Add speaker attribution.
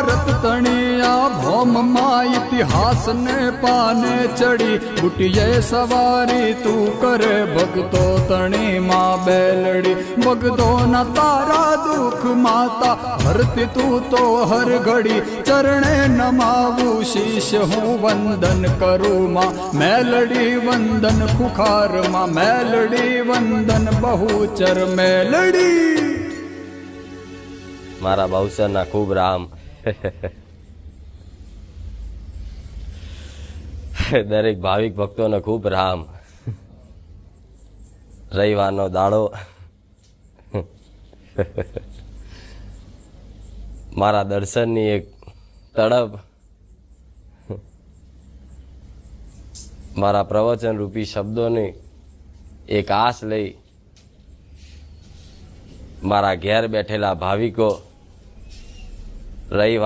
Speaker 1: ભારત તણિયા ભોમમાં ઇતિહાસ ને પાને ચડી બુટીએ સવારી તું કરે ભગતો તણીમાં બેલડી ભગતો ના તારા દુઃખ માતા ભરતી તું તો હર ઘડી ચરણે નમાવું શીશ હું વંદન કરું માં મેલડી વંદન ખુખાર માં મેલડી વંદન બહુચર મેલડી
Speaker 2: મારા ભાવસરના ખૂબ રામ. દરેક ભાવિક ભક્તોને ખૂબ રામ. રવિવારનો દાડો મારા દર્શનની એક તડપ, મારા પ્રવચન રૂપી શબ્દોની એક આશ લઈ મારા ઘેર બેઠેલા ભાવિકો રવિવાર